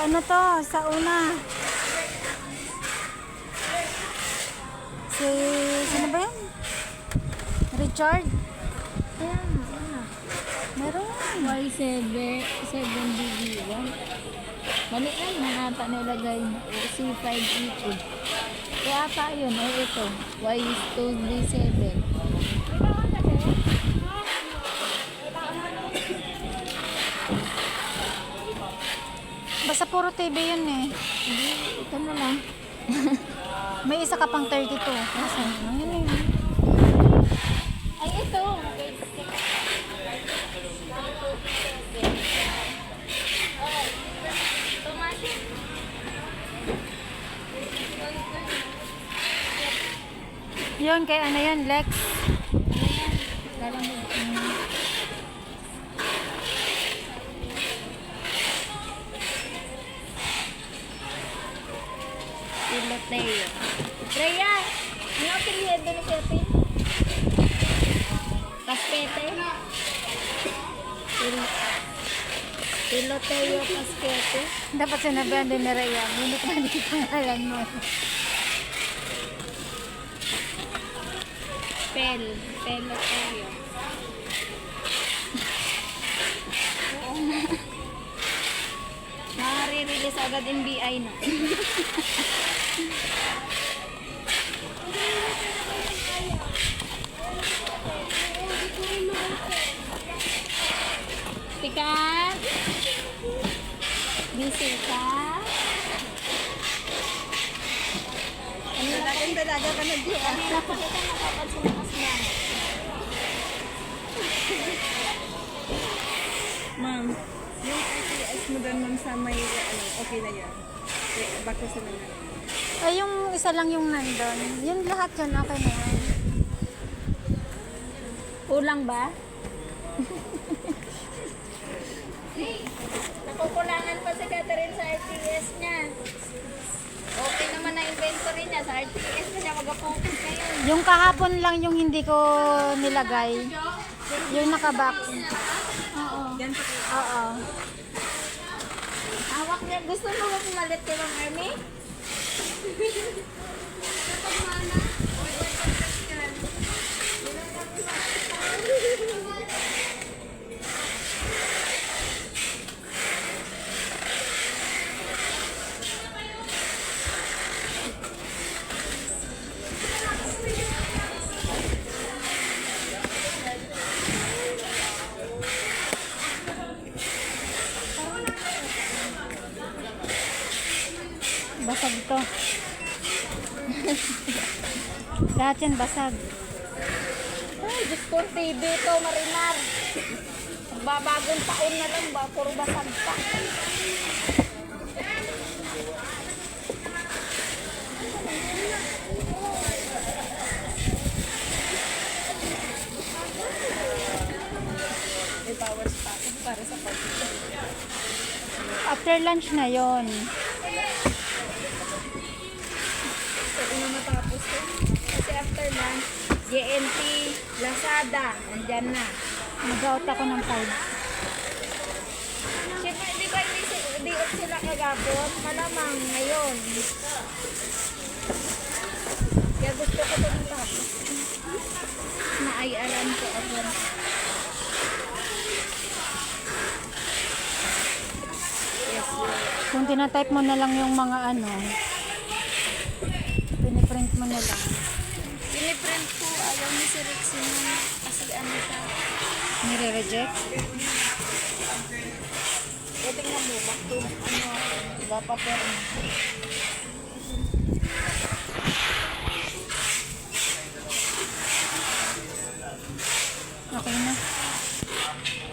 ano to, sa una. Sino ba yan? Richard? Ayan, ano? Meron. Y7BB1. Mali yan, nakata nilagay mo. C5E2. Kaya ata yun, ito. Y2B7. Basta puro TV yun eh. Hindi, ito na lang. May isa ka pang 32. Kasi, yun eh. Ay, ito. Yun, kay ano yun, Lex. Piloteo. Rhea, ano ang apelyido ni Pepe? Caspete? Piloteo Caspete? Dapat sinabihan din na Rhea. Hindi ka hindi pangalan mo. Piloteo. Nare-release agad NBI na. Tikat? Busy ka? Dalagang dalaga ka na di ah. Napakita nakapansin na kasama. Ma'am, yung ITS mo doon ma'am sa may ano, okay na yan. Bako sa na. Ay, yung isa lang yung nandun. Yun lahat yun, okay na yan. Kulang ba? Nakukulangan pa si Catherine sa RTS niya. Okay naman na inventory niya. Sa RTS na siya mag-focus ngayon. Yung kahapon lang yung hindi ko nilagay. Yung nakabox. Oo. Oo. Hawak niya. Gusto mo ba pumalit kay Ma'am Ernie? Basag to. Lahat yan basag. Ay, Diyos ko, TV to, Marimar. Babagong taon na lang ba? Puro basag pa. May powers pa para sa pag After lunch na yon. So, una matapos ko. Kasi after lunch, GNT, Lazada, andyan na. Mag-out ako ng 5. Siyempre, di ba hindi off sila kagapon? Malamang ngayon. Kaya gusto ko ito matapos. Naayaran ko ako. Yes, Kung tinatype mo na lang yung mga ano, piniprint mo na lang. Piniprint ko, ayaw ni si Rexina. Kasi ano siya. Nire-reject. O tingnan mo, back to, ano, iba pa pero.